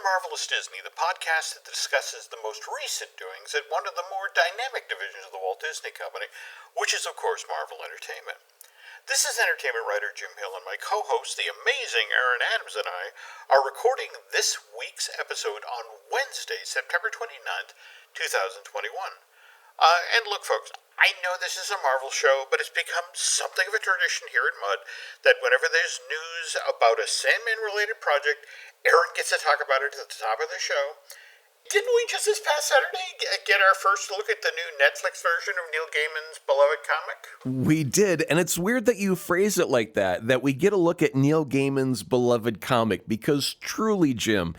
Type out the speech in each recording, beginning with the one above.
Marvelous Disney, the podcast that discusses the most recent doings at one of the more dynamic divisions of the Walt Disney Company, which is, of course, Marvel Entertainment. This is entertainment writer Jim Hill, and my co-host, the amazing Aaron Adams, and I are recording this week's episode on Wednesday, September 29th, 2021. And look, folks, I know this is a Marvel show, but it's become something of a tradition here in Mud that whenever there's news about a Sandman-related project, Aaron gets to talk about it at the top of the show. Didn't we just this past Saturday get our first look at the new Netflix version of Neil Gaiman's beloved comic? We did, and it's weird that you phrase it like that we get a look at Neil Gaiman's beloved comic, because truly, Jim,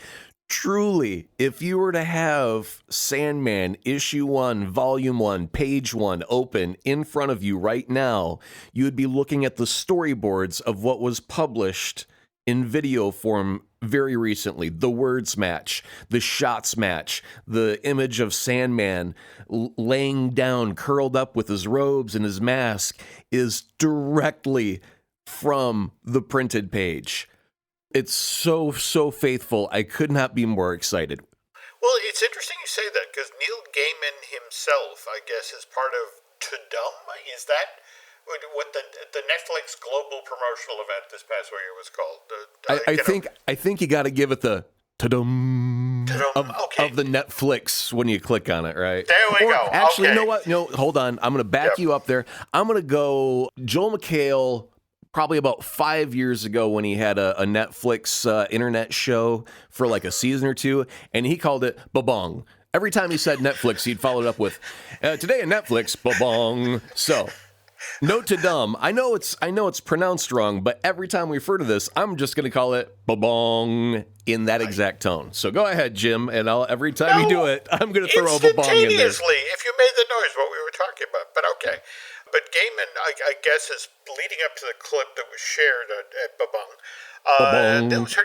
truly, if you were to have Sandman issue 1, volume 1, page 1 open in front of you right now, you would be looking at the storyboards of what was published in video form very recently. The words match, the shots match, the image of Sandman laying down, curled up with his robes and his mask is directly from the printed page. It's so faithful. I could not be more excited. Well, it's interesting you say that, because Neil Gaiman himself, I guess, is part of Tudum. Is that what the Netflix global promotional event this past year was called? I think you got to give it the Tudum of the Netflix when you click on it, right? There we go. Actually, okay. You know what? No, hold on. I'm going to back you up there. I'm going to go Joel McHale. Probably about 5 years ago when he had a Netflix internet show for like a season or two, and he called it Babong. Every time he said Netflix, he'd follow it up with, today on Netflix, Babong. So, note to dumb. I know it's pronounced wrong, but every time we refer to this, I'm just going to call it Babong in that exact tone. So go ahead, Jim, and every time you do it, I'm going to throw a Babong in there. Instantaneously, if you made the noise, what we were talking about, but okay. But Gaiman, I guess, is leading up to the clip that was shared at Babong. It was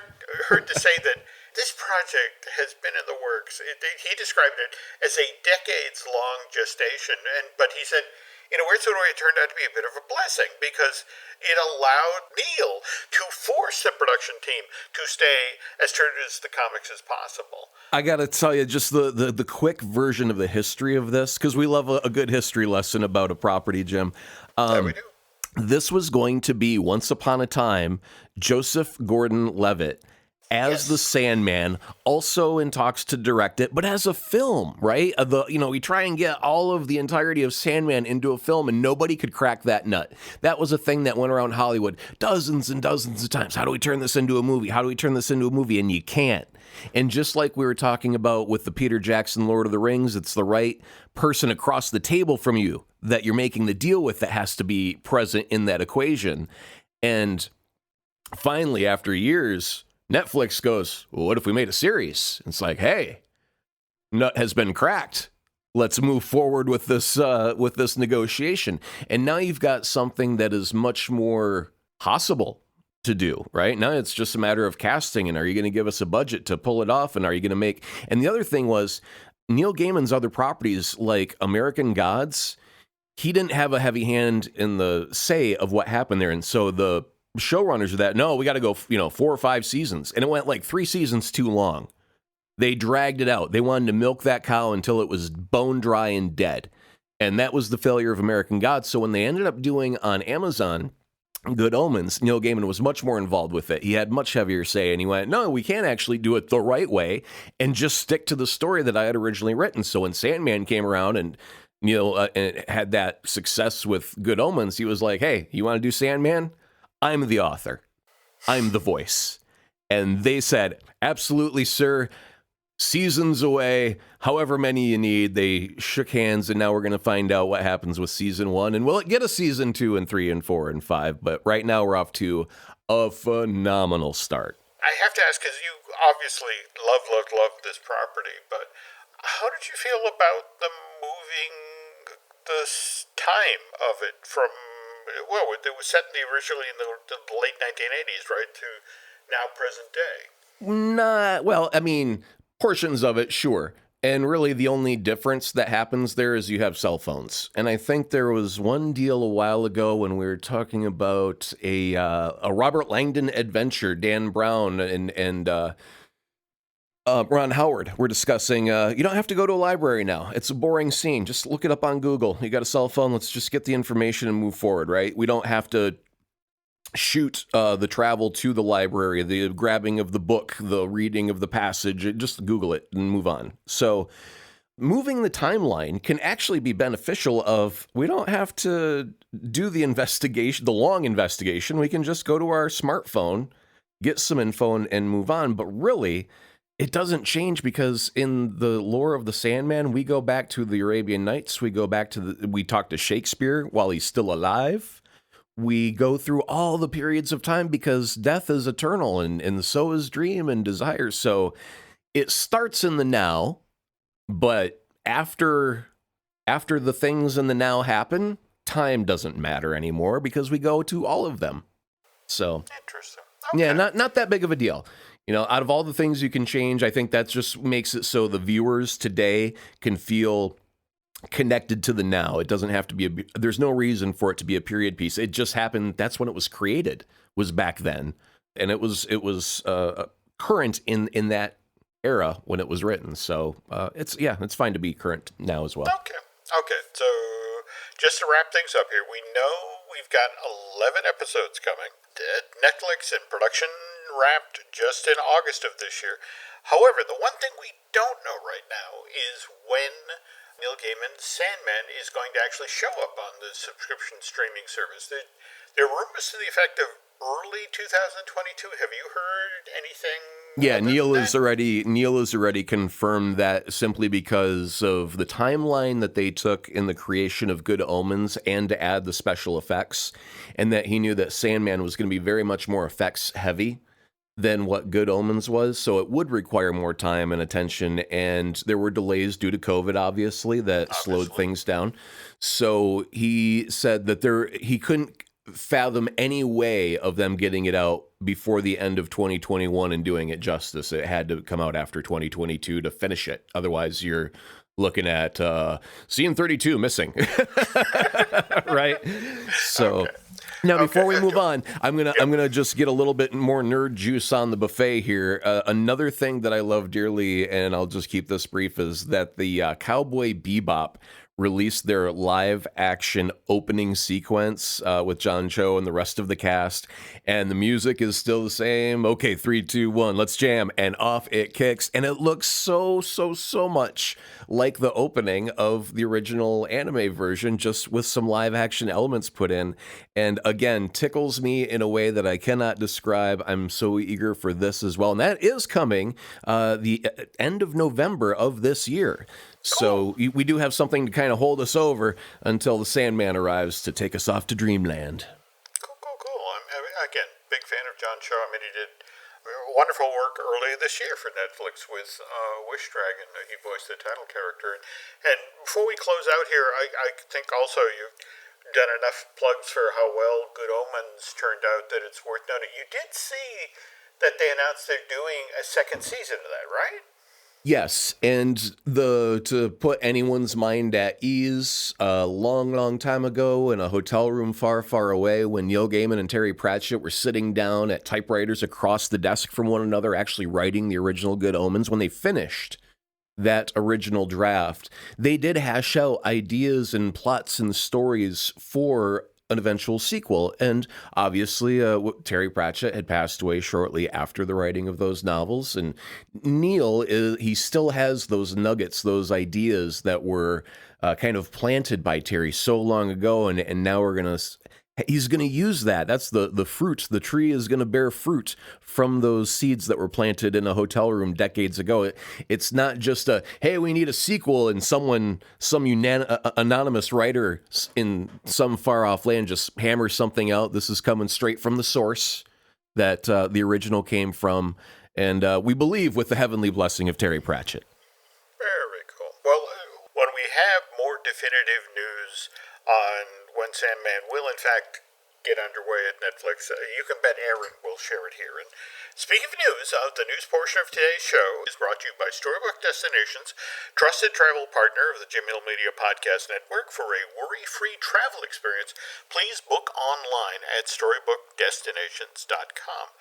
heard to say that this project has been in the works. He described it as a decades-long gestation, but he said, in a weird sort of way, it turned out to be a bit of a blessing, because it allowed Neil to force the production team to stay as true to the comics as possible. I got to tell you, just the quick version of the history of this, because we love a good history lesson about a property, Jim. Yeah, we do. This was going to be, once upon a time, Joseph Gordon-Levitt as the Sandman, also in talks to direct it, but as a film, right? We try and get all of the entirety of Sandman into a film, and nobody could crack that nut. That was a thing that went around Hollywood dozens and dozens of times. How do we turn this into a movie? How do we turn this into a movie? And you can't. And just like we were talking about with the Peter Jackson Lord of the Rings, it's the right person across the table from you that you're making the deal with that has to be present in that equation. And finally, after years, Netflix goes, well, what if we made a series? It's like, hey, nut has been cracked. Let's move forward with this negotiation. And now you've got something that is much more possible to do, right? Now it's just a matter of casting, and are you going to give us a budget to pull it off? And are you going to make... And the other thing was, Neil Gaiman's other properties, like American Gods, he didn't have a heavy hand in the say of what happened there. And so the showrunners of that, no, we got to go, 4 or 5 seasons. And it went like 3 seasons too long. They dragged it out. They wanted to milk that cow until it was bone dry and dead. And that was the failure of American Gods. So when they ended up doing on Amazon Good Omens, Neil Gaiman was much more involved with it. He had much heavier say, and he went, no, we can't actually do it the right way and just stick to the story that I had originally written. So when Sandman came around and Neil had that success with Good Omens, he was like, hey, you want to do Sandman? I'm the author. I'm the voice. And they said, absolutely, sir. Seasons away, however many you need. They shook hands, and now we're going to find out what happens with season 1. And will it get a season 2 and 3 and 4 and 5? But right now we're off to a phenomenal start. I have to ask, because you obviously love this property, but how did you feel about the moving the time of it from, well, it was set originally in the late 1980s, right, to now present day? Well, I mean, portions of it, sure. And really the only difference that happens there is you have cell phones. And I think there was one deal a while ago when we were talking about a Robert Langdon adventure, Dan Brown and Ron Howard, we're discussing, you don't have to go to a library now. It's a boring scene. Just look it up on Google. You got a cell phone. Let's just get the information and move forward, right? We don't have to shoot the travel to the library, the grabbing of the book, the reading of the passage. Just Google it and move on. So moving the timeline can actually be beneficial of we don't have to do the investigation, the long investigation. We can just go to our smartphone, get some info and move on. But really, it doesn't change because in the lore of the Sandman, we go back to the Arabian Nights. We go back to we talk to Shakespeare while he's still alive. We go through all the periods of time because death is eternal and so is dream and desire. So it starts in the now, but after the things in the now happen, time doesn't matter anymore because we go to all of them. So interesting. Okay. Yeah, not that big of a deal. Out of all the things you can change, I think that just makes it so the viewers today can feel connected to the now. It doesn't have to be there's no reason for it to be a period piece. It just happened. That's when it was created, was back then. And it was current in that era when it was written. So it's fine to be current now as well. Okay. So just to wrap things up here, we know we've got 11 episodes coming. Netflix and production wrapped just in August of this year. However, the one thing we don't know right now is when Neil Gaiman's Sandman is going to actually show up on the subscription streaming service. There are rumors to the effect of early 2022. Have you heard anything? Yeah, Neil has already confirmed that simply because of the timeline that they took in the creation of Good Omens and to add the special effects, and that he knew that Sandman was going to be very much more effects heavy than what Good Omens was, so it would require more time and attention, and there were delays due to COVID, obviously, that slowed things down. So he said that he couldn't fathom any way of them getting it out before the end of 2021 and doing it justice. It had to come out after 2022 to finish it. Otherwise, you're looking at scene 32 missing. Right? So... Okay. Now, before we move on, I'm gonna just get a little bit more nerd juice on the buffet here. Another thing that I love dearly, and I'll just keep this brief, is that the Cowboy Bebop released their live action opening sequence with John Cho and the rest of the cast, and the music is still the same. Okay, 3, 2, 1, let's jam, and off it kicks, and it looks so much like the opening of the original anime version, just with some live action elements put in, and again, tickles me in a way that I cannot describe. I'm so eager for this as well, and that is coming the end of November of this year. So we do have something to kind of hold us over until the Sandman arrives to take us off to Dreamland. Cool. Again, big fan of John Cho. I mean, he did wonderful work earlier this year for Netflix with Wish Dragon. He voiced the title character. And before we close out here, I think also you've done enough plugs for how well Good Omens turned out that it's worth noting. You did see that they announced they're doing a second season of that, right? Yes, and to put anyone's mind at ease, a long time ago in a hotel room far away when Neil Gaiman and Terry Pratchett were sitting down at typewriters across the desk from one another, actually writing the original Good Omens, when they finished that original draft, they did hash out ideas and plots and stories for an eventual sequel. And obviously, Terry Pratchett had passed away shortly after the writing of those novels. And Neil, he still has those nuggets, those ideas that were kind of planted by Terry so long ago. And now he's going to use that. That's the fruit. The tree is going to bear fruit from those seeds that were planted in a hotel room decades ago. It's not just hey, we need a sequel, and some anonymous writer in some far off land just hammers something out. This is coming straight from the source that the original came from, and we believe with the heavenly blessing of Terry Pratchett. Very cool. Well, when we have more definitive news on when Sandman will, in fact, get underway at Netflix, you can bet Aaron will share it here. And speaking of news, the news portion of today's show is brought to you by Storybook Destinations, trusted travel partner of the Jim Hill Media Podcast Network. For a worry-free travel experience, please book online at storybookdestinations.com.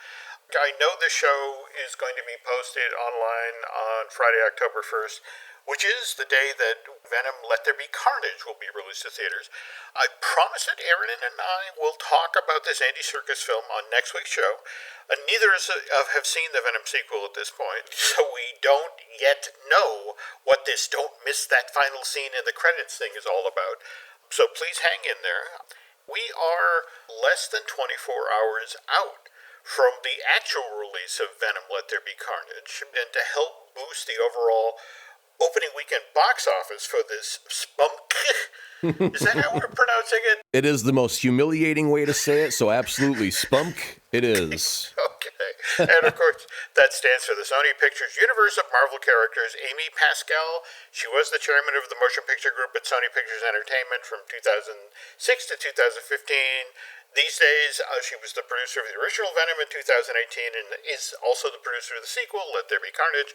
I know the show is going to be posted online on Friday, October 1st, which is the day that Venom Let There Be Carnage will be released to theaters. I promise that Aaron and I will talk about this Andy Serkis film on next week's show. Neither of us have seen the Venom sequel at this point, so we don't yet know what this "don't miss that final scene in the credits" thing is all about. So please hang in there. We are less than 24 hours out from the actual release of Venom Let There Be Carnage, and to help boost the overall opening weekend box office for this spunk. Is that how we're pronouncing it? It is the most humiliating way to say it, so absolutely, spunk, it is. Okay. And of course, that stands for the Sony Pictures Universe of Marvel Characters. Amy Pascal, she was the chairman of the motion picture group at Sony Pictures Entertainment from 2006 to 2015. These days, she was the producer of the original Venom in 2018 and is also the producer of the sequel, Let There Be Carnage.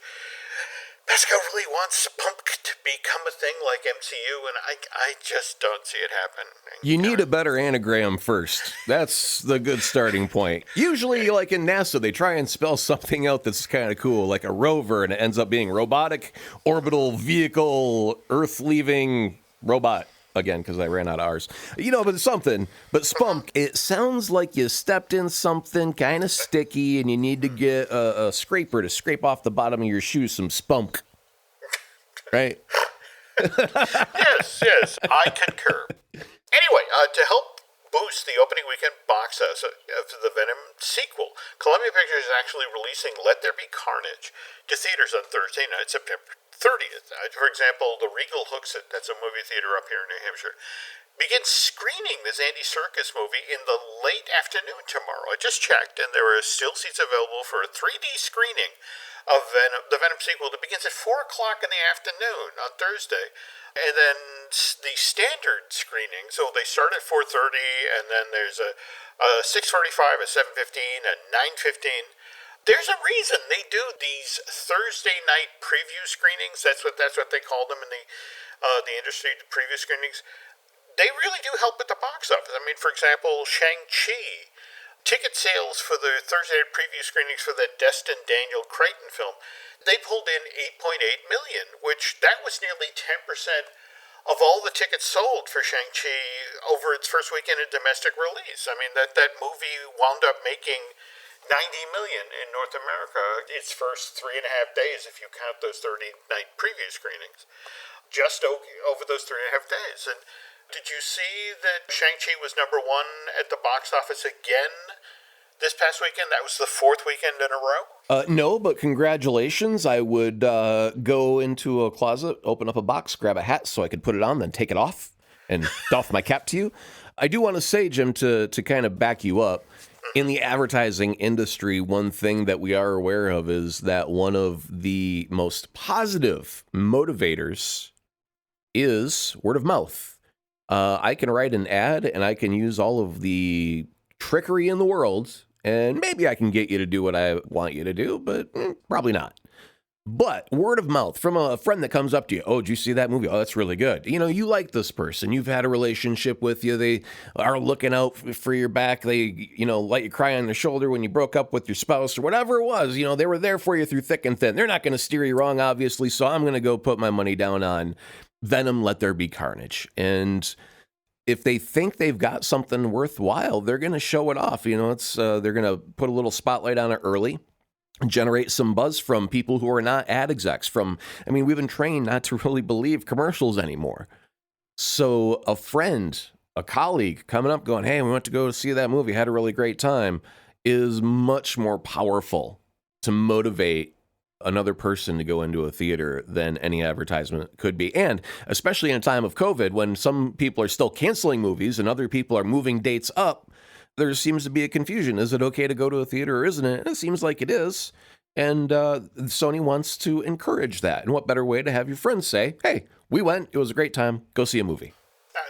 Pascal really wants Spunk to become a thing like MCU, and I just don't see it happen. You need a better anagram first. That's the good starting point. Usually, like in NASA, they try and spell something out that's kind of cool, like a rover, and it ends up being robotic, orbital vehicle, Earth-leaving robot. Again, because I ran out of R's. You know, but it's something. But spunk, it sounds like you stepped in something kind of sticky and you need to get a scraper to scrape off the bottom of your shoe some spunk. Right? Yes, I concur. Anyway, to help boost the opening weekend box office of the Venom sequel, Columbia Pictures is actually releasing Let There Be Carnage to theaters on Thursday night, September 30th. For example, the Regal Hooksett, that's a movie theater up here in New Hampshire, begins screening this Andy Serkis movie in the late afternoon tomorrow. I just checked, and there are still seats available for a 3D screening of the Venom sequel that begins at 4 o'clock in the afternoon on Thursday. And then the standard screening, so they start at 4:30, and then there's a 6:45, a 7:15, a 9:15. There's a reason they do these Thursday night preview screenings. That's what they call them in the industry, the preview screenings. They really do help with the box office. I mean, for example, Shang-Chi, ticket sales for the Thursday night preview screenings for the Destin Daniel Cretton film, they pulled in 8.8 million, which that was nearly 10% of all the tickets sold for Shang-Chi over its first weekend of domestic release. I mean, that movie wound up making 90 million in North America its first 3.5 days, if you count those 30-night preview screenings, just over those 3.5 days. And did you see that Shang-Chi was number one at the box office again this past weekend? That was the fourth weekend in a row? No, but congratulations. I would go into a closet, open up a box, grab a hat so I could put it on, then take it off and doff my cap to you. I do want to say, Jim, to kind of back you up, in the advertising industry, one thing that we are aware of is that one of the most positive motivators is word of mouth. I can write an ad and I can use all of the trickery in the world, and maybe I can get you to do what I want you to do, but probably not. But word of mouth from a friend that comes up to you. Oh, did you see that movie? Oh, that's really good. You know, you like this person. You've had a relationship with you. They are looking out for your back. They, let you cry on their shoulder when you broke up with your spouse or whatever it was. They were there for you through thick and thin. They're not going to steer you wrong, obviously. So I'm going to go put my money down on Venom Let There Be Carnage. And if they think they've got something worthwhile, they're going to show it off. They're going to put a little spotlight on it early. Generate some buzz from people who are not ad execs. We've been trained not to really believe commercials anymore. So a friend, a colleague coming up going, hey, we went to go see that movie, had a really great time, is much more powerful to motivate another person to go into a theater than any advertisement could be. And especially in a time of COVID, when some people are still canceling movies and other people are moving dates up, there seems to be a confusion. Is it okay to go to a theater or isn't it? And it seems like it is. And Sony wants to encourage that. And what better way to have your friends say, hey, we went, it was a great time, go see a movie.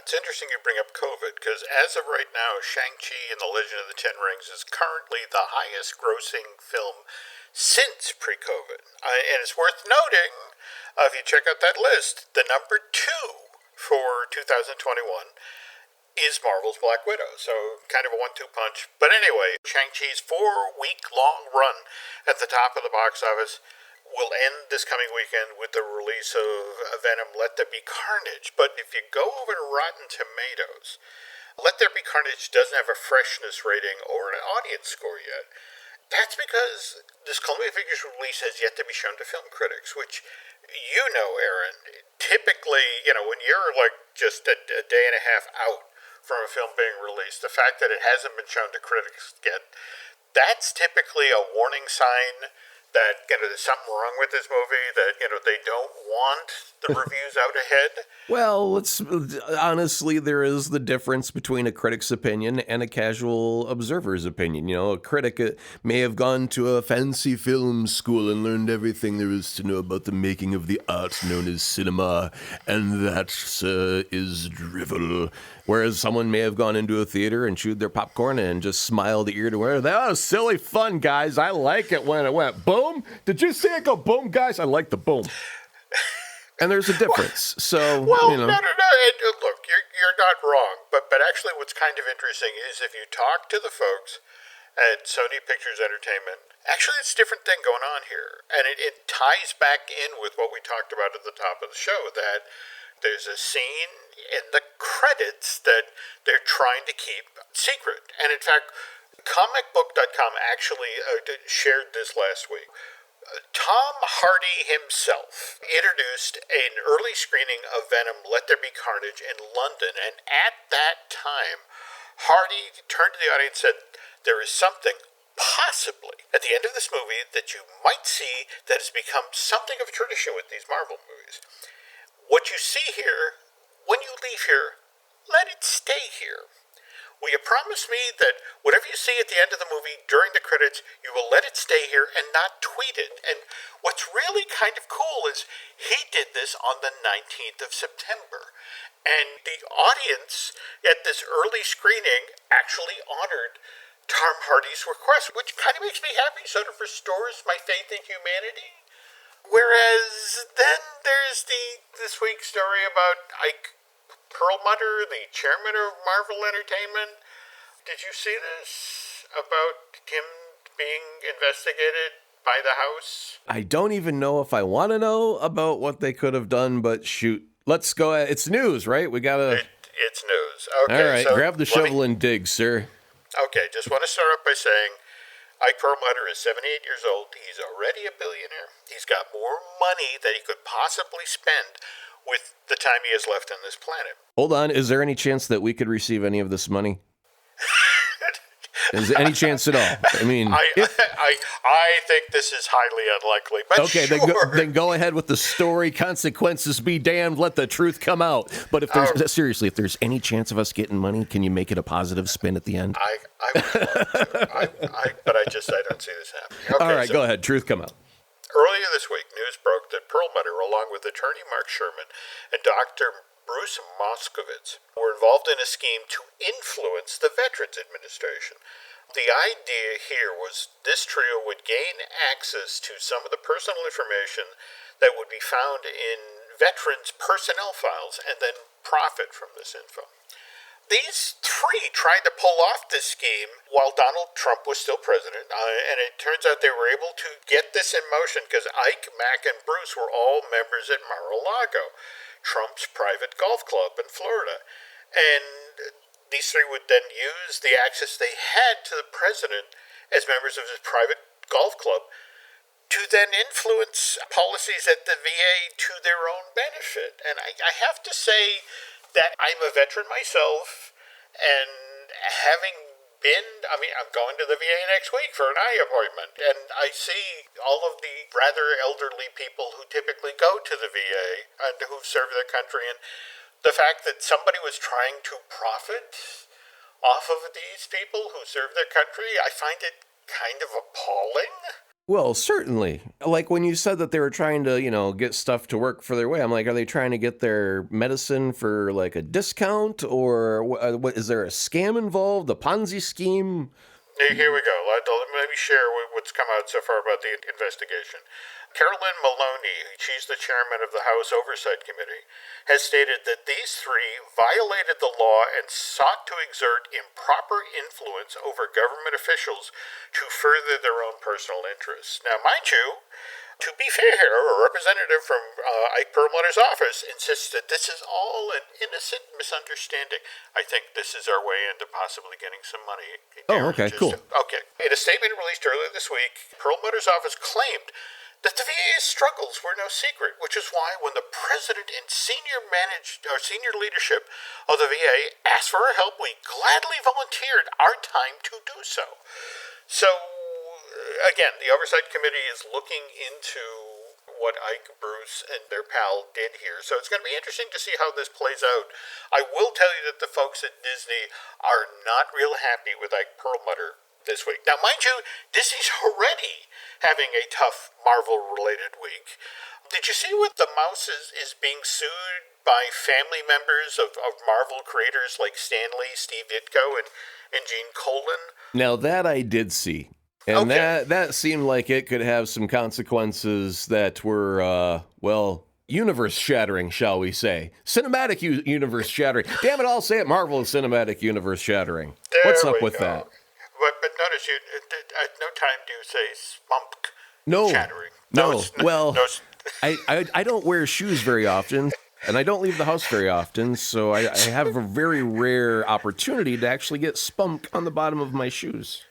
It's interesting you bring up COVID, because as of right now, Shang-Chi and the Legend of the Ten Rings is currently the highest grossing film since pre-COVID. And it's worth noting, if you check out that list, the number 2 for 2021 is Marvel's Black Widow. So kind of a 1-2 punch. But anyway, Shang-Chi's 4-week-long run at the top of the box office will end this coming weekend with the release of Venom Let There Be Carnage. But if you go over to Rotten Tomatoes, Let There Be Carnage doesn't have a freshness rating or an audience score yet. That's because this Columbia Pictures release has yet to be shown to film critics, which, you know, Aaron, typically, when you're like just a day and a half out from a film being released, the fact that it hasn't been shown to critics yet, that's typically a warning sign that there's something wrong with this movie, that they don't want the reviews out ahead. Well, honestly, there is the difference between a critic's opinion and a casual observer's opinion. A critic may have gone to a fancy film school and learned everything there is to know about the making of the art known as cinema, and that, sir, is drivel. Whereas someone may have gone into a theater and chewed their popcorn and just smiled ear to ear. That was silly fun, guys. I like it when it went boom. Did you see it go boom, guys? I like the boom. And there's a difference. So, well, no. Look, you're not wrong. But actually what's kind of interesting is if you talk to the folks at Sony Pictures Entertainment, actually it's a different thing going on here. And it ties back in with what we talked about at the top of the show, that there's a scene in the credits that they're trying to keep secret. And in fact, comicbook.com actually shared this last week. Tom Hardy himself introduced an early screening of Venom Let There Be Carnage in London, and at that time, Hardy turned to the audience and said, there is something possibly at the end of this movie that you might see that has become something of a tradition with these Marvel movies. What you see here, when you leave here, let it stay here. Will you promise me that whatever you see at the end of the movie during the credits, you will let it stay here and not tweet it? And what's really kind of cool is he did this on the 19th of September. And the audience at this early screening actually honored Tom Hardy's request, which kind of makes me happy, sort of restores my faith in humanity. Whereas then there's this week's story about Ike Perlmutter, the chairman of Marvel Entertainment. Did you see this about him being investigated by the House? I don't even know if I want to know about what they could have done, but shoot, let's go. It's news, right? We gotta. It's news. Okay, all right, so grab the shovel and dig, sir. Okay, just want to start off by saying Ike Perlmutter is 78 years old. He's already a billionaire. He's got more money that he could possibly spend with the time he has left on this planet. Hold on. Is there any chance that we could receive any of this money? Is there any chance at all? I mean, I think this is highly unlikely. But okay, sure. then go ahead with the story. Consequences be damned. Let the truth come out. But if there's seriously, if there's any chance of us getting money, can you make it a positive spin at the end? I would love to. But I don't see this happening. Okay, all right, go ahead. Truth come out. Earlier this week, news broke that Perlmutter, along with attorney Mark Sherman and Dr. Bruce Moskowitz, were involved in a scheme to influence the Veterans Administration. The idea here was this trio would gain access to some of the personal information that would be found in veterans' personnel files and then profit from this info. These three tried to pull off this scheme while Donald Trump was still president, and it turns out they were able to get this in motion because Ike, Mac, and Bruce were all members at Mar-a-Lago, Trump's private golf club in Florida. And these three would then use the access they had to the president as members of his private golf club to then influence policies at the VA to their own benefit. And I have to say that I'm a veteran myself, and I'm going to the VA next week for an eye appointment, and I see all of the rather elderly people who typically go to the VA and who've served their country, and the fact that somebody was trying to profit off of these people who serve their country, I find it kind of appalling. Well, certainly. Like when you said that they were trying to, get stuff to work for their way, I'm like, are they trying to get their medicine for like a discount, or what, is there a scam involved, a Ponzi scheme? Here we go. Let me share what's come out so far about the investigation. Carolyn Maloney, she's the chairman of the House Oversight Committee, has stated that these three violated the law and sought to exert improper influence over government officials to further their own personal interests. Now, mind you, to be fair, a representative from Ike Perlmutter's office insists that this is all an innocent misunderstanding. I think this is our way into possibly getting some money. Oh, okay, cool. Okay. In a statement released earlier this week, Perlmutter's office claimed that the VA's struggles were no secret, which is why when the president and senior leadership of the VA asked for our help, we gladly volunteered our time to do so. So, again, the Oversight Committee is looking into what Ike, Bruce, and their pal did here. So it's going to be interesting to see how this plays out. I will tell you that the folks at Disney are not real happy with Ike Perlmutter this week. Now, mind you, Disney's already having a tough Marvel-related week. Did you see what the mouse is being sued by family members of Marvel creators like Stan Lee, Steve Ditko, and Gene Colan? Now, that I did see. And Okay. that seemed like it could have some consequences that were, universe-shattering, shall we say. Cinematic universe-shattering. Damn it, I'll say it, Marvel is cinematic universe-shattering. What's up with that? But notice, at no time do you say spunk No. shattering. No. It's Well, I don't wear shoes very often, and I don't leave the house very often, so I have a very rare opportunity to actually get spunk on the bottom of my shoes.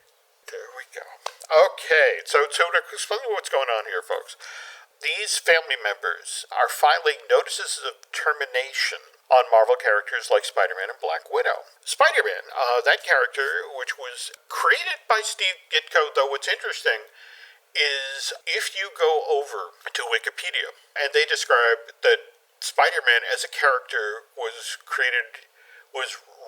There we go. Okay, so to explain what's going on here, folks, these family members are filing notices of termination on Marvel characters like Spider-Man and Black Widow. Spider-Man, that character, which was created by Steve Ditko, though what's interesting is if you go over to Wikipedia, and they describe that Spider-Man as a character was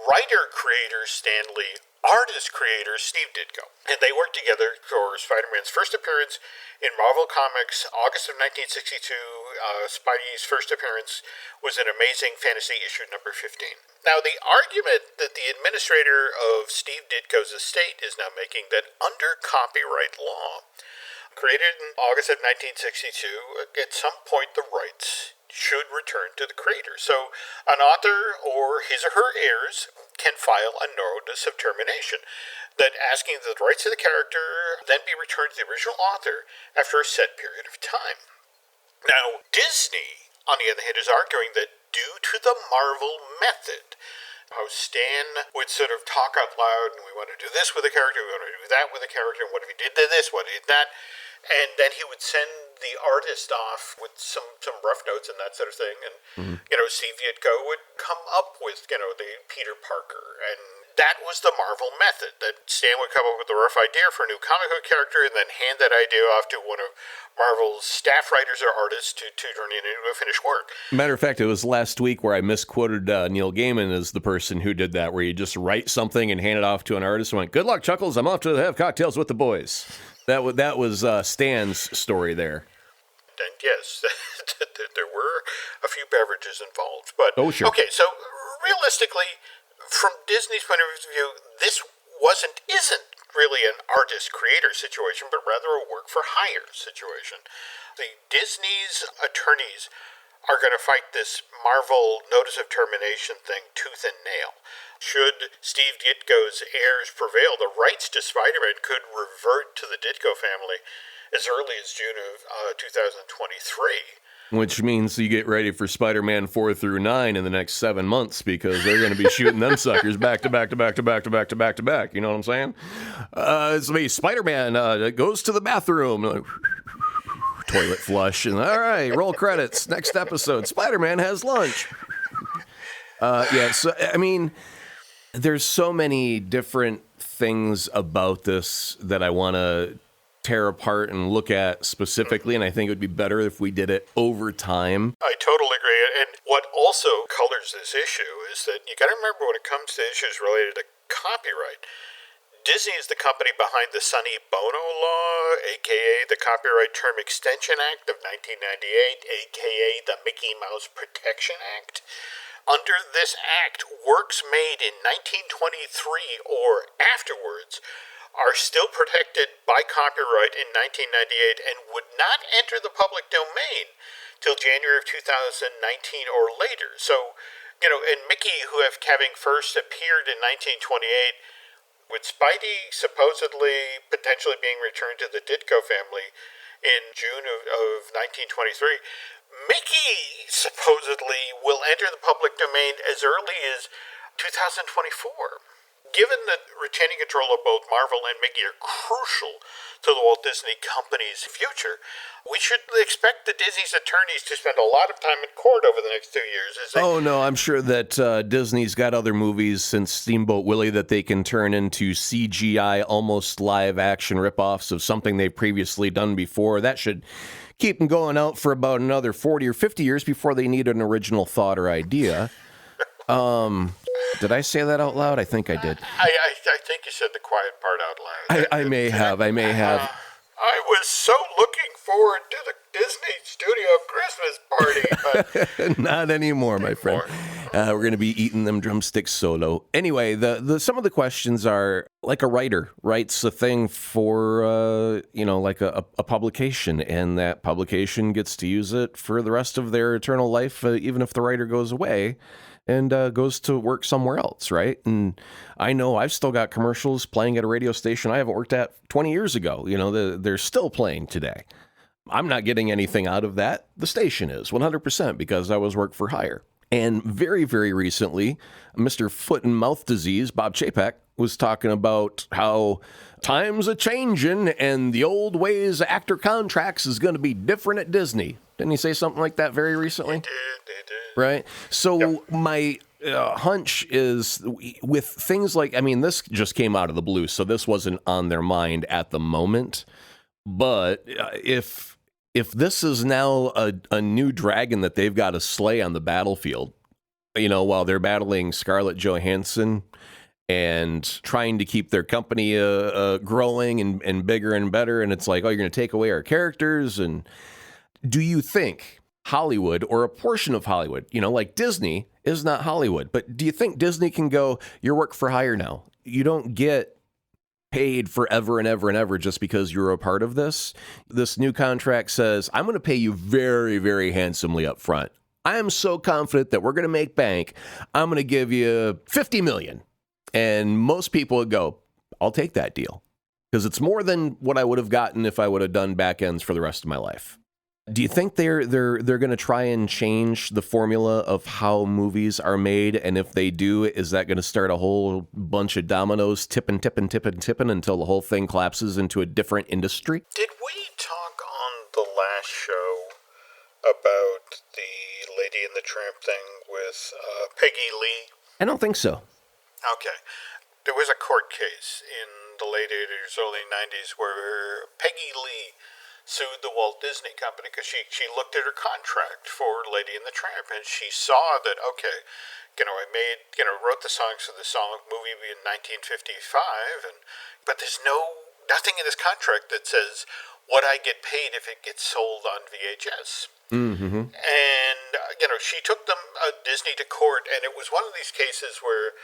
writer-creator Stan Lee, artist-creator Steve Ditko. And they worked together for Spider-Man's first appearance in Marvel Comics, August of 1962. Spidey's first appearance was in Amazing Fantasy issue number 15. Now, the argument that the administrator of Steve Ditko's estate is now making that under copyright law, created in August of 1962, at some point the rights should return to the creator. So an author or his or her heirs can file a notice of termination that asking that the rights of the character then be returned to the original author after a set period of time. Now, Disney, on the other hand, is arguing that due to the Marvel method, how Stan would sort of talk out loud, and we want to do this with a character, we want to do that with a character, and what if he did this, what if he did that, and then he would send the artist off with some rough notes and that sort of thing, and Steve Ditko would come up with the Peter Parker, and that was the Marvel method, that Stan would come up with a rough idea for a new comic book character and then hand that idea off to one of Marvel's staff writers or artists to turn it into a finished work. Matter of fact, it was last week where I misquoted Neil Gaiman as the person who did that, where you just write something and hand it off to an artist and went, "Good luck, Chuckles, I'm off to have cocktails with the boys." That was Stan's story there. And yes, there were a few beverages involved. But, oh, sure. Okay, so realistically, from Disney's point of view, this isn't really an artist-creator situation, but rather a work-for-hire situation. The Disney's attorneys are going to fight this Marvel notice of termination thing tooth and nail. Should Steve Ditko's heirs prevail, the rights to Spider-Man could revert to the Ditko family as early as June of 2023. Which means you get ready for Spider-Man 4 through 9 in the next 7 months, because they're going to be shooting them suckers back to back to back to back to back to back to back. You know what I'm saying? It's me, Spider-Man goes to the bathroom. Toilet flush. And all right, roll credits. Next episode, Spider-Man has lunch. So, I mean, there's so many different things about this that I want to tear apart and look at specifically, and I think it would be better if we did it over time. I totally agree. And what also colors this issue is that you got to remember when it comes to issues related to copyright, Disney is the company behind the Sonny Bono Law, aka the Copyright Term Extension Act of 1998, aka the Mickey Mouse Protection Act. Under this act, works made in 1923 or afterwards are still protected by copyright in 1998 and would not enter the public domain till January of 2019 or later. So, and Mickey, who having first appeared in 1928, with Spidey supposedly potentially being returned to the Ditko family in June of 1923, Mickey supposedly will enter the public domain as early as 2024. Given that retaining control of both Marvel and Mickey are crucial to the Walt Disney Company's future, we should expect the Disney's attorneys to spend a lot of time in court over the next 2 years. Oh, no, I'm sure that Disney's got other movies since Steamboat Willie that they can turn into CGI, almost live-action ripoffs of something they've previously done before. That should keep them going out for about another 40 or 50 years before they need an original thought or idea. Did I say that out loud? I think I did. I think you said the quiet part out loud. I may have. I was so looking forward to the Disney Studio Christmas party, but not anymore, my friend. We're going to be eating them drumsticks solo. Anyway, the some of the questions are like a writer writes a thing for like a publication, and that publication gets to use it for the rest of their eternal life, even if the writer goes away and goes to work somewhere else, right? And I know I've still got commercials playing at a radio station I haven't worked at 20 years ago. They're still playing today. I'm not getting anything out of that. The station is 100% because I was work for hire. And very, very recently, Mr. Foot and Mouth Disease, Bob Chapek, was talking about how times are changing and the old ways of actor contracts is going to be different at Disney. Didn't he say something like that very recently? He did. Right? So my hunch is with things like, this just came out of the blue, so this wasn't on their mind at the moment. But if this is now a new dragon that they've got to slay on the battlefield, while they're battling Scarlett Johansson and trying to keep their company growing and bigger and better, and it's like, oh, you're going to take away our characters. And do you think Hollywood, or a portion of Hollywood, like Disney is not Hollywood, but do you think Disney can go, you're work for hire now? You don't get paid forever and ever and ever just because you're a part of this. This new contract says, I'm going to pay you very, very handsomely up front. I am so confident that we're going to make bank. I'm going to give you $50 million. And most people would go, I'll take that deal because it's more than what I would have gotten if I would have done back ends for the rest of my life. Do you think they're going to try and change the formula of how movies are made? And if they do, is that going to start a whole bunch of dominoes tipping until the whole thing collapses into a different industry? Did we talk on the last show about the Lady and the Tramp thing with Peggy Lee? I don't think so. Okay. There was a court case in the late 80s, early 90s where Peggy Lee sued the Walt Disney Company because she looked at her contract for Lady and the Tramp, and she saw that, okay, I wrote the songs for the movie in 1955, but there's nothing in this contract that says what I get paid if it gets sold on VHS. Mm-hmm. And, she took Disney to court, and it was one of these cases where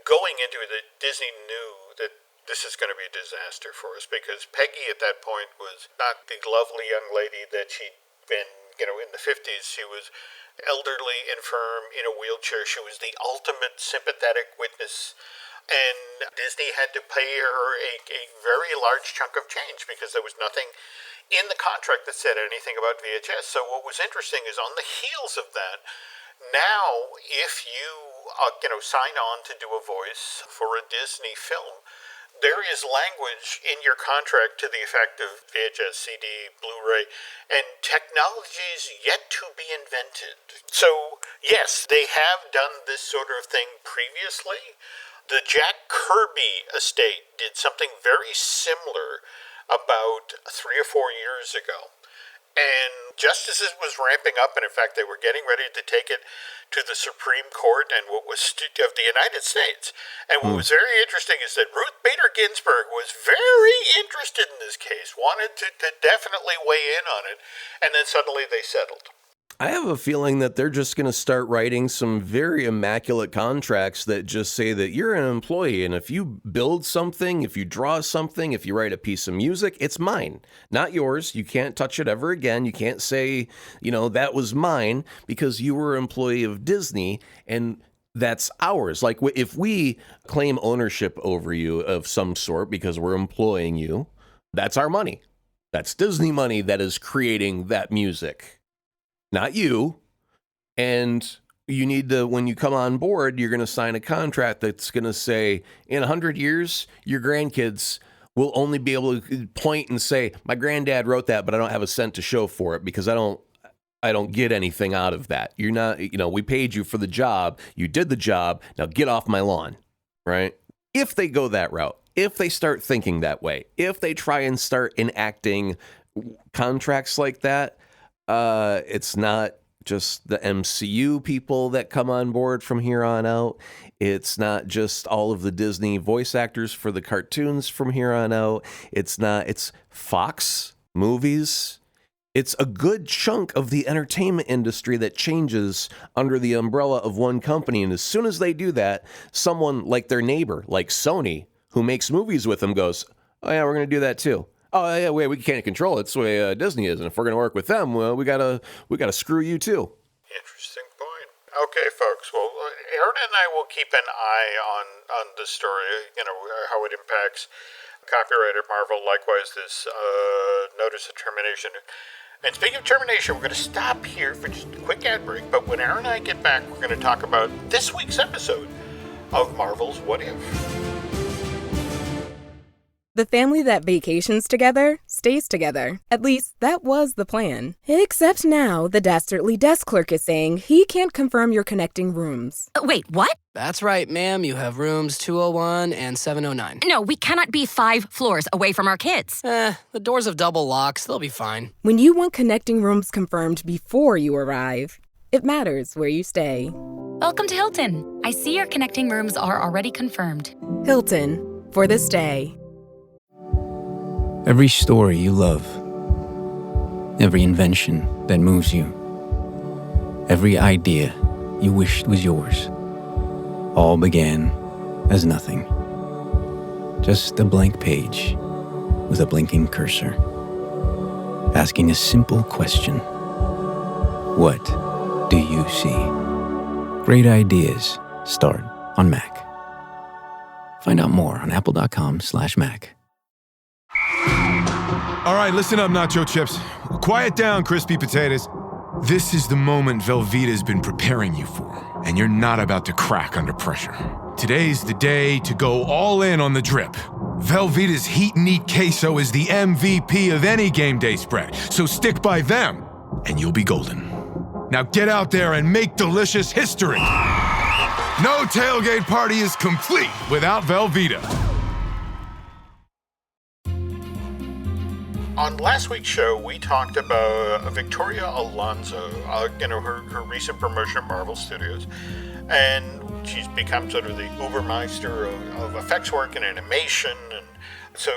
going into it, Disney knew that this is going to be a disaster for us because Peggy at that point was not the lovely young lady that she'd been, in the 50s. She was elderly, infirm, in a wheelchair. She was the ultimate sympathetic witness. And Disney had to pay her a very large chunk of change because there was nothing in the contract that said anything about VHS. So what was interesting is on the heels of that, now if you sign on to do a voice for a Disney film, there is language in your contract to the effect of VHS, CD, Blu-ray, and technologies yet to be invented. So, yes, they have done this sort of thing previously. The Jack Kirby estate did something very similar about 3 or 4 years ago. And just as it was ramping up, and in fact they were getting ready to take it to the Supreme Court and what was of the United States. And what was very interesting is that Ruth Bader Ginsburg was very interested in this case, wanted to definitely weigh in on it, and then suddenly they settled. I have a feeling that they're just going to start writing some very immaculate contracts that just say that you're an employee, and if you build something, if you draw something, if you write a piece of music, it's mine, not yours. You can't touch it ever again. You can't say, that was mine because you were an employee of Disney, and that's ours. Like if we claim ownership over you of some sort because we're employing you, that's our money. That's Disney money that is creating that music. Not you. And you need to, when you come on board, you're going to sign a contract that's going to say, in 100 years, your grandkids will only be able to point and say, my granddad wrote that, but I don't have a cent to show for it because I don't get anything out of that. You're not, we paid you for the job. You did the job. Now get off my lawn, right? If they go that route, if they start thinking that way, if they try and start enacting contracts like that, it's not just the MCU people that come on board from here on out. It's not just all of the Disney voice actors for the cartoons from here on out. It's Fox movies. It's a good chunk of the entertainment industry that changes under the umbrella of one company. And as soon as they do that, someone like their neighbor, like Sony, who makes movies with them, goes, oh yeah, we're going to do that too. Oh yeah, we can't control it. It's the way Disney is, and if we're going to work with them, well, we gotta screw you too. Interesting point. Okay, folks. Well, Aaron and I will keep an eye on the story. How it impacts copyright at Marvel. Likewise, this notice of termination. And speaking of termination, we're going to stop here for just a quick ad break. But when Aaron and I get back, we're going to talk about this week's episode of Marvel's What If. The family that vacations together stays together. At least, that was the plan. Except now, the dastardly desk clerk is saying he can't confirm your connecting rooms. Wait, what? That's right, ma'am. You have rooms 201 and 709. No, we cannot be 5 floors away from our kids. The doors have double locks. They'll be fine. When you want connecting rooms confirmed before you arrive, it matters where you stay. Welcome to Hilton. I see your connecting rooms are already confirmed. Hilton, for the stay. Every story you love, every invention that moves you, every idea you wished was yours, all began as nothing. Just a blank page with a blinking cursor, asking a simple question. What do you see? Great ideas start on Mac. Find out more on apple.com/Mac. All right, listen up, nacho chips. Quiet down, crispy potatoes. This is the moment Velveeta's been preparing you for, and you're not about to crack under pressure. Today's the day to go all in on the drip. Velveeta's Heat and Eat Queso is the MVP of any game day spread, so stick by them, and you'll be golden. Now get out there and make delicious history. No tailgate party is complete without Velveeta. On last week's show, we talked about Victoria Alonso, her recent promotion at Marvel Studios, and she's become sort of the Ubermeister of effects work and animation, and so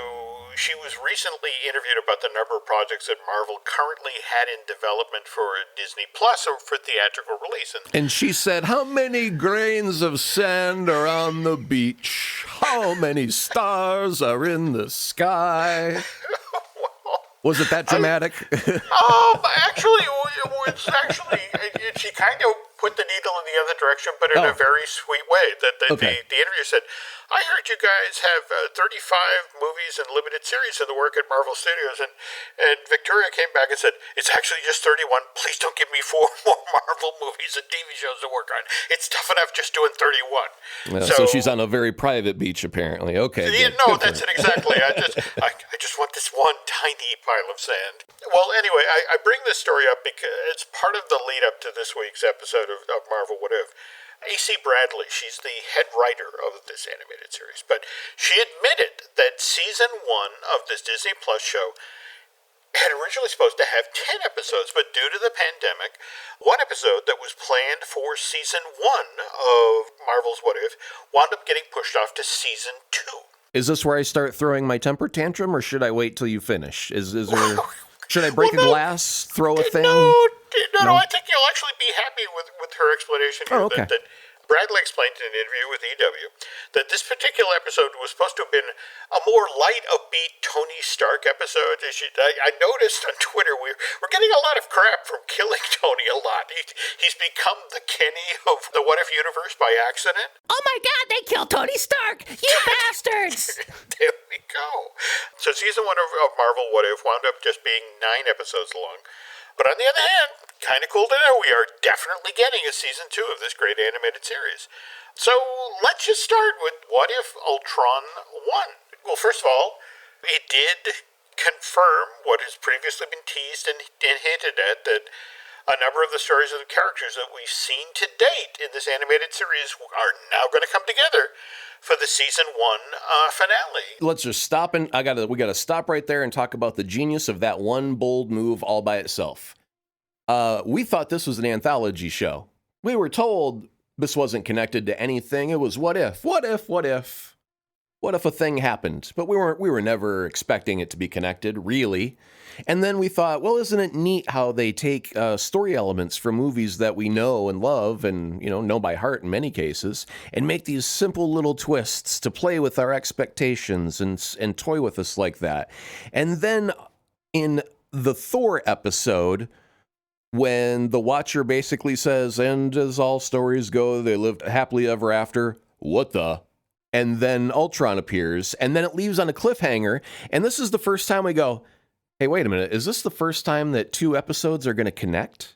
she was recently interviewed about the number of projects that Marvel currently had in development for Disney Plus or for theatrical release. And she said, how many grains of sand are on the beach? How many stars are in the sky? Was it that dramatic? Actually, she kind of put the needle in the other direction, but in a very sweet way. The interviewer said, I heard you guys have 35 movies and limited series in the work at Marvel Studios, and Victoria came back and said, it's actually just 31. Please don't give me 4 more Marvel movies and TV shows to work on. It's tough enough just doing 31. So she's on a very private beach, apparently. Okay. Yeah, no, that's it exactly. I just want this one tiny pile of sand. Well, anyway, I bring this story up because it's part of the lead up to this week's episode of Marvel What If. A.C. Bradley, she's the head writer of this animated series, but she admitted that season 1 of this Disney Plus show had originally supposed to have 10 episodes, but due to the pandemic, one episode that was planned for season 1 of Marvel's What If wound up getting pushed off to season 2. Is this where I start throwing my temper tantrum, or should I wait till you finish? Should I break a glass, throw a thing? No, I think you'll actually be happy with her explanation here. Oh, okay. That Bradley explained in an interview with EW that this particular episode was supposed to have been a more light, upbeat Tony Stark episode. I noticed on Twitter we're getting a lot of crap from killing Tony a lot. He's become the Kenny of the What If universe by accident. Oh my God, they killed Tony Stark! You bastards! There we go. So season 1 of Marvel What If wound up just being 9 episodes long. But on the other hand, kind of cool to know we are definitely getting a season 2 of this great animated series. So let's just start with What If Ultron 1. Well, first of all, it did confirm what has previously been teased and hinted at, that a number of the stories of the characters that we've seen to date in this animated series are now going to come together for the season 1 finale. Let's just stop and we gotta stop right there and talk about the genius of that one bold move all by itself. We thought this was an anthology show. We were told this wasn't connected to anything. It was what if a thing happened? But we were never expecting it to be connected, really. And then we thought, well, isn't it neat how they take story elements from movies that we know and love and, know by heart in many cases, and make these simple little twists to play with our expectations and toy with us like that. And then in the Thor episode, when the Watcher basically says, and as all stories go, they lived happily ever after, what the? And then Ultron appears, and then it leaves on a cliffhanger, and this is the first time we go, hey, wait a minute, is this the first time that 2 episodes are going to connect?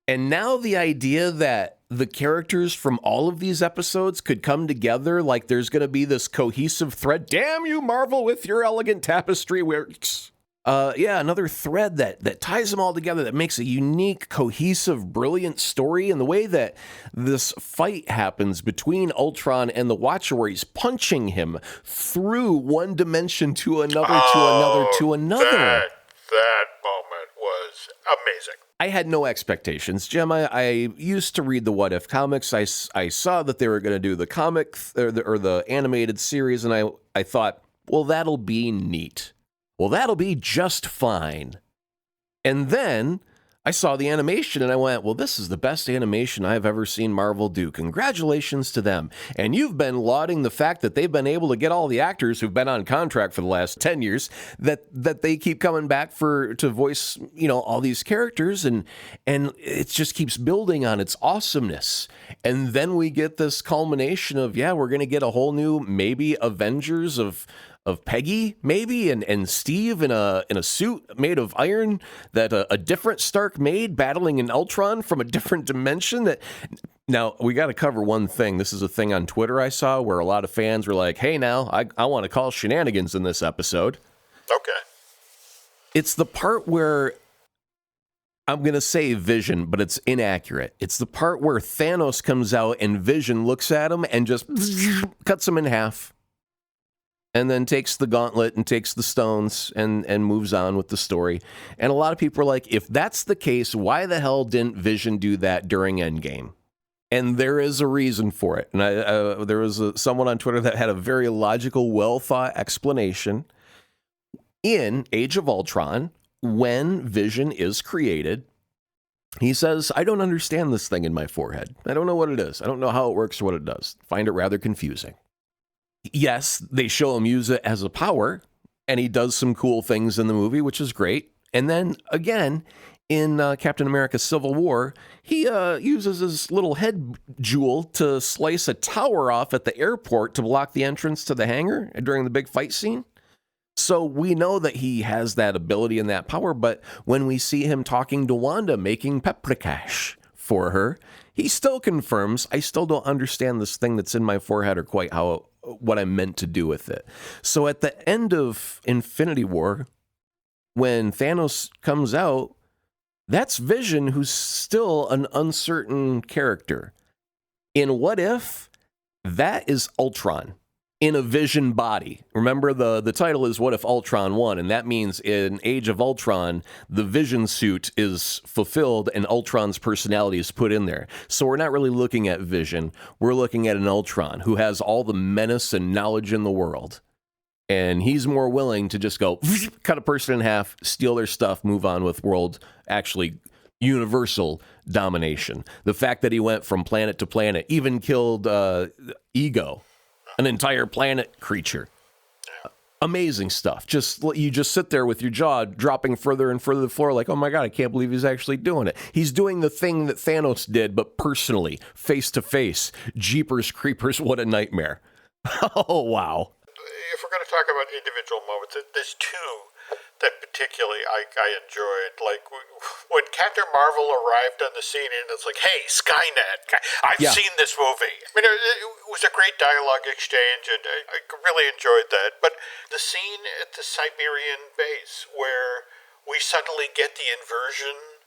And now the idea that the characters from all of these episodes could come together, like there's going to be this cohesive thread. Damn you, Marvel, with your elegant tapestry works. Another thread that ties them all together, that makes a unique, cohesive, brilliant story. And the way that this fight happens between Ultron and the Watcher, where he's punching him through one dimension to another, to another. That moment was amazing. I had no expectations, Jim. I used to read the What If comics. I saw that they were going to do the comic or the animated series, and I thought, well, that'll be neat. Well, that'll be just fine. And then I saw the animation and I went, well, this is the best animation I've ever seen Marvel do. Congratulations to them. And you've been lauding the fact that they've been able to get all the actors who've been on contract for the last 10 years, that they keep coming back to voice, all these characters. And it just keeps building on its awesomeness. And then we get this culmination of, we're going to get a whole new, maybe Avengers of Peggy, maybe, and Steve in a suit made of iron that a different Stark made, battling an Ultron from a different dimension. Now, we got to cover one thing. This is a thing on Twitter I saw where a lot of fans were like, hey, now, I want to call shenanigans in this episode. Okay. It's the part where, I'm going to say Vision, but it's inaccurate. It's the part where Thanos comes out and Vision looks at him and just cuts him in half. And then takes the gauntlet and takes the stones and moves on with the story. And a lot of people are like, if that's the case, why the hell didn't Vision do that during Endgame? And there is a reason for it. And there was someone on Twitter that had a very logical, well-thought explanation. In Age of Ultron, when Vision is created, he says, I don't understand this thing in my forehead. I don't know what it is. I don't know how it works or what it does. Find it rather confusing. Yes, they show him use it as a power, and he does some cool things in the movie, which is great. And then, again, in Captain America Civil War, he uses his little head jewel to slice a tower off at the airport to block the entrance to the hangar during the big fight scene. So we know that he has that ability and that power, but when we see him talking to Wanda, making paprikash for her, he still confirms, I still don't understand this thing that's in my forehead or quite what I'm meant to do with it. So at the end of Infinity War, when Thanos comes out, that's Vision, who's still an uncertain character. In What If, that is Ultron in a Vision body. Remember, the title is What If Ultron Won, and that means in Age of Ultron, the Vision suit is fulfilled and Ultron's personality is put in there. So we're not really looking at Vision. We're looking at an Ultron who has all the menace and knowledge in the world. And he's more willing to just go cut a person in half, steal their stuff, move on with world, actually, universal domination. The fact that he went from planet to planet, even killed Ego, an entire planet creature. Amazing stuff. You just sit there with your jaw dropping further and further to the floor like, oh my God, I can't believe he's actually doing it. He's doing the thing that Thanos did, but personally, face to face. Jeepers creepers, what a nightmare. Oh, wow. If we're going to talk about individual moments, there's two that particularly I enjoyed. Like when Captain Marvel arrived on the scene and it's like, hey, Skynet, I've seen this movie. I mean, it was a great dialogue exchange and I really enjoyed that. But the scene at the Siberian base where we suddenly get the inversion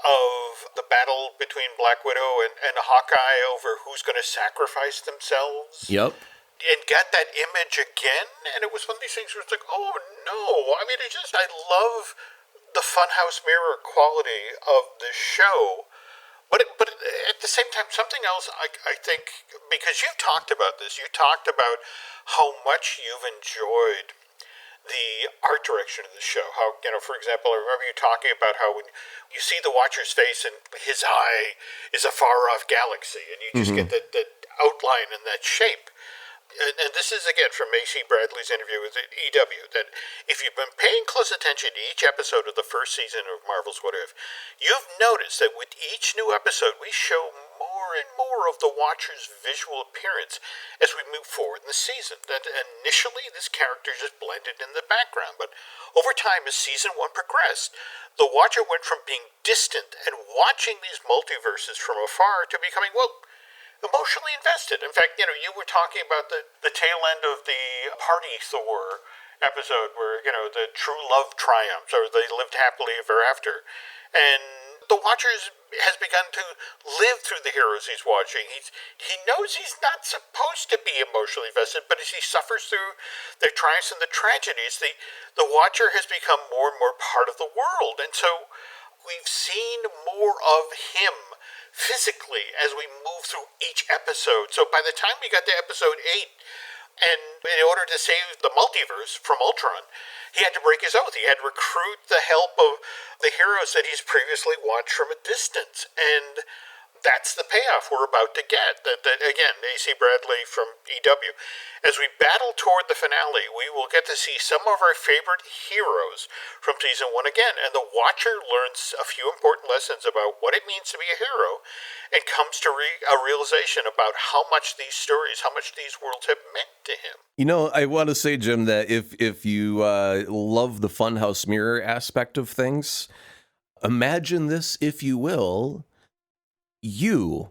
of the battle between Black Widow and Hawkeye over who's going to sacrifice themselves. Yep. And got that image again, and it was one of these things where it's like, oh no. I mean, I love the funhouse mirror quality of this show, but at the same time, something else I think, because you've talked about this, you talked about how much you've enjoyed the art direction of the show. How, for example, I remember you talking about how when you see the Watcher's face and his eye is a far-off galaxy, and you just get that outline and that shape. And this is, again, from Macy Bradley's interview with EW, that if you've been paying close attention to each episode of the first season of Marvel's What If, you've noticed that with each new episode, we show more and more of the Watcher's visual appearance as we move forward in the season. That initially, this character just blended in the background, but over time, as season 1 progressed, the Watcher went from being distant and watching these multiverses from afar to becoming, emotionally invested. In fact, you were talking about the tail end of the Party Thor episode where, the true love triumphs, or they lived happily ever after. And the Watcher has begun to live through the heroes he's watching. He knows he's not supposed to be emotionally invested, but as he suffers through their triumphs and the tragedies, the Watcher has become more and more part of the world. And so we've seen more of him physically as we move through each episode. So by the time we got to episode 8, and in order to save the multiverse from Ultron, he had to break his oath. He had to recruit the help of the heroes that he's previously watched from a distance. And that's the payoff we're about to get. That again, A.C. Bradley from EW. As we battle toward the finale, we will get to see some of our favorite heroes from season 1 again. And the Watcher learns a few important lessons about what it means to be a hero and comes to a realization about how much these stories, how much these worlds have meant to him. I want to say, Jim, that if you love the funhouse mirror aspect of things, imagine this, if you will. You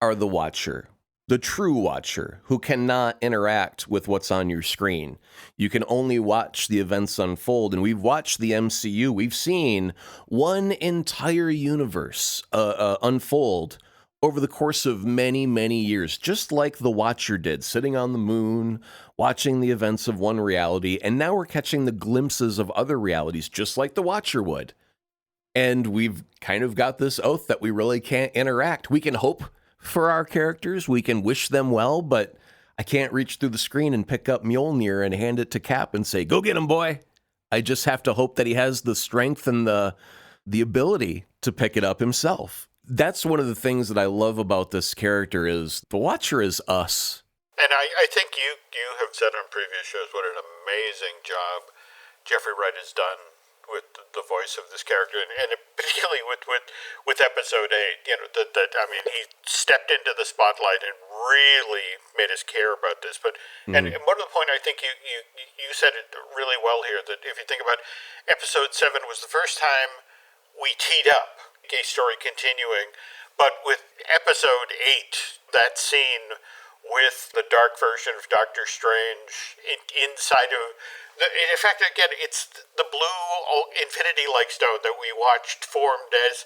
are the Watcher, the true Watcher, who cannot interact with what's on your screen. You can only watch the events unfold. And we've watched the MCU. We've seen one entire universe unfold over the course of many, many years, just like the Watcher did, sitting on the moon, watching the events of one reality. And now we're catching the glimpses of other realities, just like the Watcher would. And we've kind of got this oath that we really can't interact. We can hope for our characters. We can wish them well, but I can't reach through the screen and pick up Mjolnir and hand it to Cap and say, go get him, boy. I just have to hope that he has the strength and the ability to pick it up himself. That's one of the things that I love about this character is the Watcher is us. And I think you have said on previous shows what an amazing job Jeffrey Wright has done with the voice of this character, and particularly with episode 8, he stepped into the spotlight and really made us care about this. But and one of the point I think you said it really well here, that if you think about episode 7 was the first time we teed up a story continuing, but with episode 8, that scene with the dark version of Doctor Strange inside of. In fact, again, it's the blue infinity-like stone that we watched formed as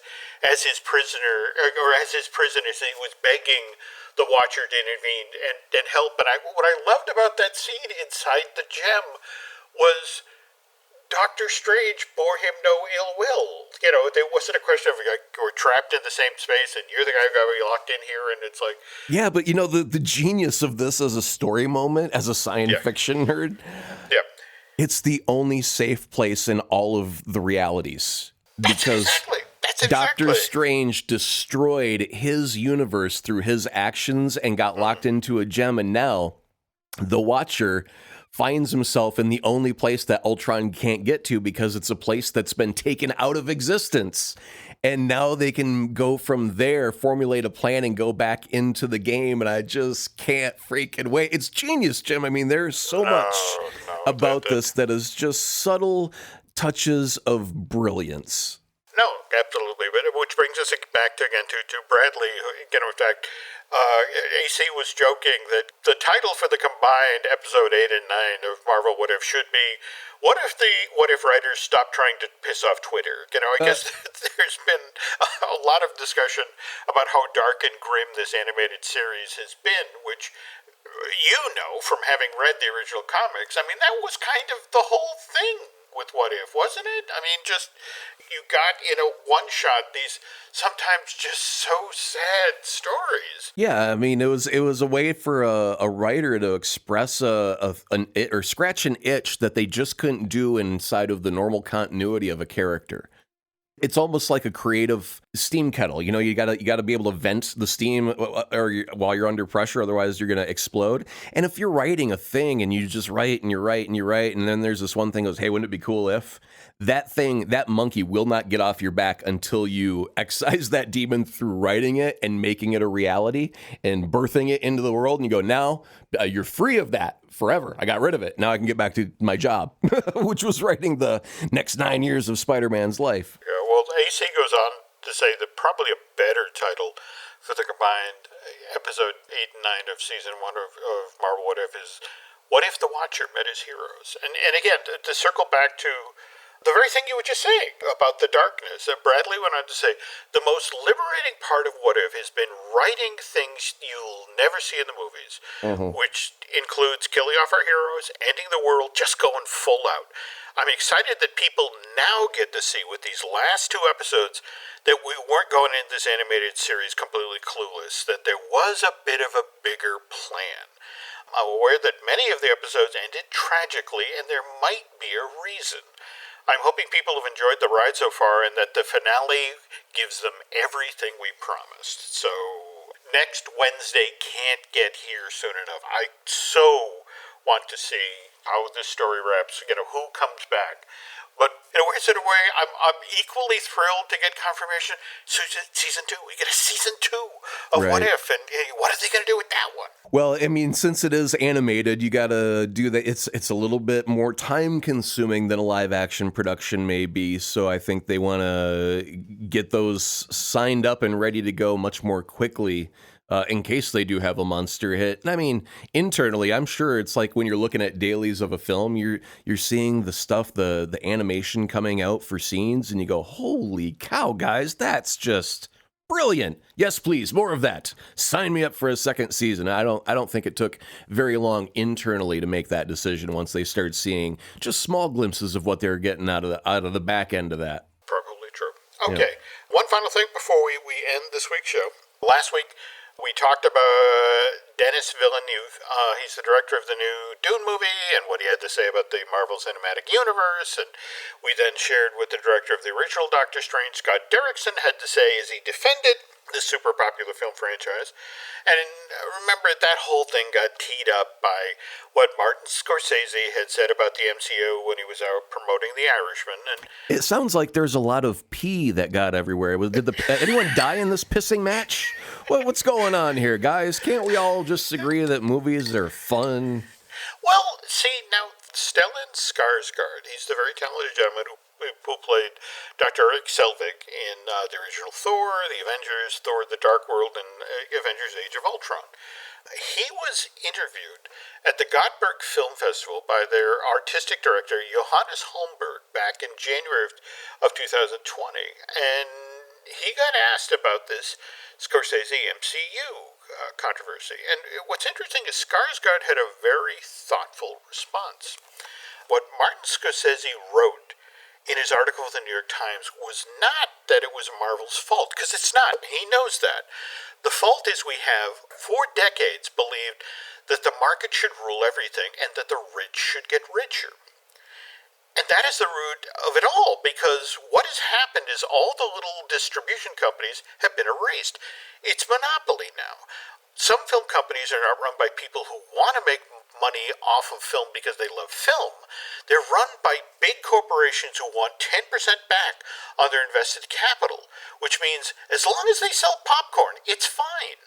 his prisoner, or as his prison, as he was begging the Watcher to intervene and help. And what I loved about that scene inside the gem was Doctor Strange bore him no ill will. There wasn't a question of like, we're trapped in the same space and you're the guy who got me locked in here, and it's like... Yeah, but the genius of this as a story moment, as a science fiction nerd... Yeah. It's the only safe place in all of the realities. That's Yes, exactly. Doctor Strange destroyed his universe through his actions and got locked into a gem, and now the Watcher finds himself in the only place that Ultron can't get to because it's a place that's been taken out of existence. And now they can go from there, formulate a plan, and go back into the game. And I just can't freaking wait. It's genius, Jim. I mean, there's so much about this that is just subtle touches of brilliance. No, absolutely. But which brings us back to Bradley. In fact, AC was joking that the title for the combined episode 8 and 9 of Marvel What If should be, what if writers stopped trying to piss off Twitter? I guess there's been a lot of discussion about how dark and grim this animated series has been, which from having read the original comics. I mean, that was kind of the whole thing with What If, wasn't it? I mean, just you got in a one shot these sometimes just so sad stories. Yeah, I mean, it was a way for a writer to express or scratch an itch that they just couldn't do inside of the normal continuity of a character. It's almost like a creative steam kettle. You gotta be able to vent the steam while you're under pressure, otherwise you're gonna explode. And if you're writing a thing and you just write and you write and you write, and then there's this one thing that goes, hey, wouldn't it be cool if that monkey will not get off your back until you excise that demon through writing it and making it a reality and birthing it into the world. And you go, now you're free of that forever. I got rid of it. Now I can get back to my job, which was writing the next 9 years of Spider-Man's life. Yeah, well, AC goes on to say that probably a better title for the combined episode 8 and 9 of season 1 of Marvel What If is What If the Watcher Met His Heroes? And again, to circle back to the very thing you were just saying about the darkness, Bradley went on to say, the most liberating part of What If has been writing things you'll never see in the movies, which includes killing off our heroes, ending the world, just going full out. I'm excited that people now get to see with these last 2 episodes that we weren't going into this animated series completely clueless, that there was a bit of a bigger plan. I'm aware that many of the episodes ended tragically, and there might be a reason. I'm hoping people have enjoyed the ride so far and that the finale gives them everything we promised. So next Wednesday can't get here soon enough. I so want to see how this story wraps, who comes back. But in a weird sort of way, I'm equally thrilled to get confirmation. So season 2, we get a season 2 of What If, and what are they going to do with that one? Well, I mean, since it is animated, you got to do that. It's a little bit more time consuming than a live action production may be. So I think they want to get those signed up and ready to go much more quickly. In case they do have a monster hit. And I mean, internally, I'm sure it's like when you're looking at dailies of a film, you're seeing the stuff, the animation coming out for scenes, and you go, holy cow, guys, that's just brilliant. Yes, please, more of that. Sign me up for a second season. I don't think it took very long internally to make that decision once they started seeing just small glimpses of what they were getting out of the back end of that. Probably true. Okay, One final thing before we end this week's show. Last week, we talked about Denis Villeneuve. He's the director of the new Dune movie and what he had to say about the Marvel Cinematic Universe. And we then shared what the director of the original Doctor Strange, Scott Derrickson, had to say as he defended this super popular film franchise. And remember, that whole thing got teed up by what Martin Scorsese had said about the MCU when he was out promoting The Irishman. And it sounds like there's a lot of pee that got everywhere. Did anyone die in this pissing match? What's going on here, guys? Can't we all just agree that movies are fun? Well, see, now, Stellan Skarsgård, he's the very talented gentleman who played Dr. Eric Selvig in the original Thor, The Avengers, Thor the Dark World, and Avengers Age of Ultron. He was interviewed at the Gothenburg Film Festival by their artistic director, Johannes Holmberg, back in January of 2020, and he got asked about this Scorsese MCU controversy. And what's interesting is Skarsgård had a very thoughtful response. What Martin Scorsese wrote in his article with the New York Times was not that it was Marvel's fault, because it's not. He knows that. The fault is we have, for decades, believed that the market should rule everything and that the rich should get richer. And that is the root of it all, because what has happened is all the little distribution companies have been erased. It's monopoly now. Some film companies are not run by people who want to make money off of film because they love film. They're run by big corporations who want 10% back on their invested capital, which means as long as they sell popcorn, it's fine.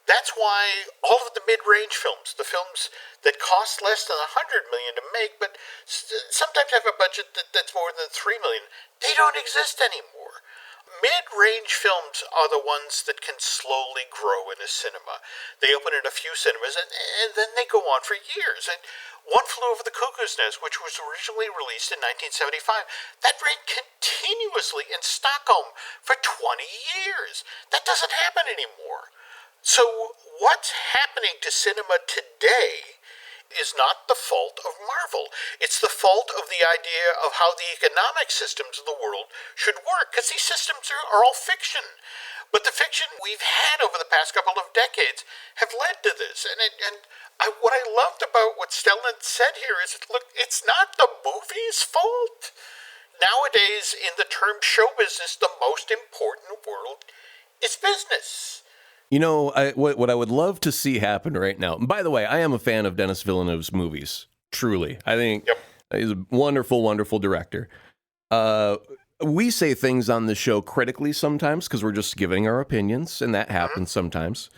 That's why all of the mid-range films, the films that cost less than $100 million to make, but sometimes have a budget that's more than $3 million, they don't exist anymore. Mid-range films are the ones that can slowly grow in a cinema. They open in a few cinemas, and then they go on for years. And One Flew Over the Cuckoo's Nest, which was originally released in 1975, that ran continuously in Stockholm for 20 years. That doesn't happen anymore. So what's happening to cinema today is not the fault of Marvel. It's the fault of the idea of how the economic systems of the world should work, because these systems are all fiction. But the fiction we've had over the past couple of decades have led to this. What I loved about what Stellan said here is, look, it's not the movie's fault. Nowadays, in the term show business, the most important world is business. You know, what I would love to see happen right now. And by the way, I am a fan of Denis Villeneuve's movies. Truly, I think he's a wonderful, wonderful director. We say things on the show critically sometimes because we're just giving our opinions, and that happens sometimes.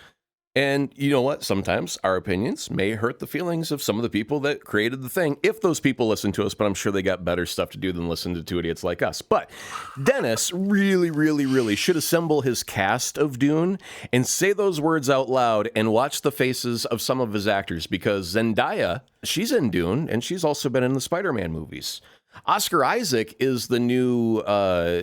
And you know what? Sometimes our opinions may hurt the feelings of some of the people that created the thing, if those people listen to us, but I'm sure they got better stuff to do than listen to two idiots like us. But Dennis really, really, really should assemble his cast of Dune and say those words out loud and watch the faces of some of his actors, because Zendaya, she's in Dune, and she's also been in the Spider-Man movies. Oscar Isaac is the new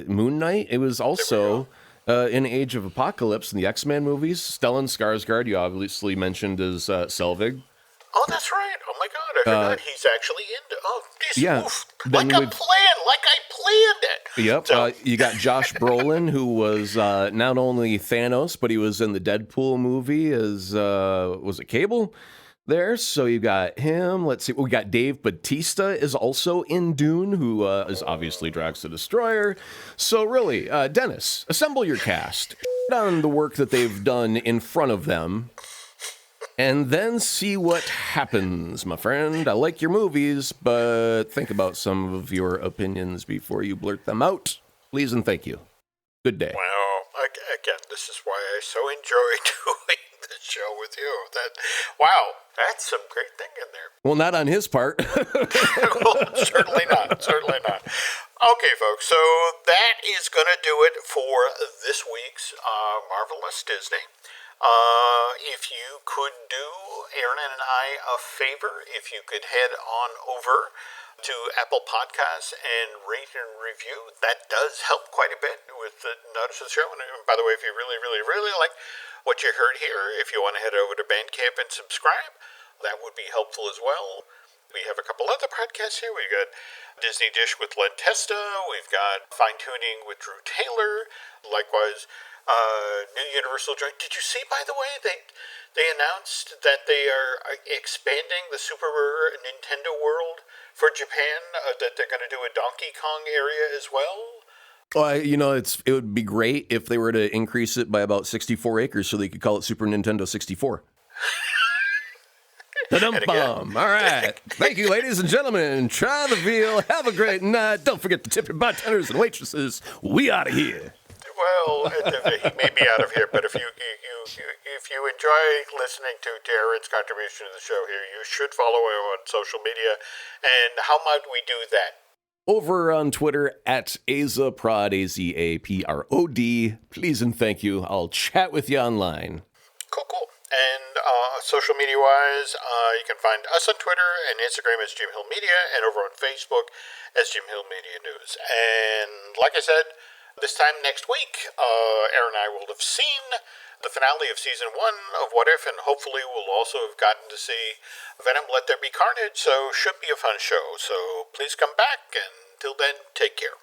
Moon Knight. It was also... in Age of Apocalypse in the X-Men movies. Stellan Skarsgård, you obviously mentioned as Selvig. Oh, that's right. Oh my God, I forgot he's actually in. Oh, geez, yeah. Oof. Like I planned it. Yep. So. You got Josh Brolin, who was not only Thanos, but he was in the Deadpool movie as was it Cable? There, so you got him. Let's see, we got Dave Bautista is also in Dune, who is obviously Drax the Destroyer. So really, Dennis, assemble your cast on the work that they've done in front of them, and then see what happens, my friend. I like your movies, but think about some of your opinions before you blurt them out. Please and thank you. Good day. Well, again, this is why I so enjoy doing the show with you. Wow, that's some great thinking there. Well, not on his part. Well, certainly not. Certainly not. Okay, folks, so that is going to do it for this week's Marvelous Disney. If you could do Aaron and I a favor, if you could head on over to Apple Podcasts and rate and review, that does help quite a bit with the notice of the show. And by the way, if you really, really, really like what you heard here, if you want to head over to Bandcamp and subscribe, that would be helpful as well. We have a couple other podcasts here. We've got Disney Dish with Len Testa. We've got Fine Tuning with Drew Taylor. Likewise, New Universal Joint. Did you see, by the way, they announced that they are expanding the Super Nintendo World for Japan, that they're going to do a Donkey Kong area as well? Well, you know, it would be great if they were to increase it by about 64 acres so they could call it Super Nintendo 64. Da-dum-bum. All right. Thank you, ladies and gentlemen. Try the veal. Have a great night. Don't forget to tip your bartenders and waitresses. We out of here. Well, he may be out of here, but if you enjoy listening to Darren's contribution to the show here, you should follow him on social media. And how might we do that? Over on Twitter at Azaprod, AZAPROD. Please and thank you. I'll chat with you online. Cool. And social media-wise, you can find us on Twitter and Instagram as Jim Hill Media, and over on Facebook as Jim Hill Media News. And like I said, this time next week, Aaron and I will have seen the finale of Season 1 of What If, and hopefully we'll also have gotten to see Venom Let There Be Carnage, so should be a fun show. So please come back, and till then, take care.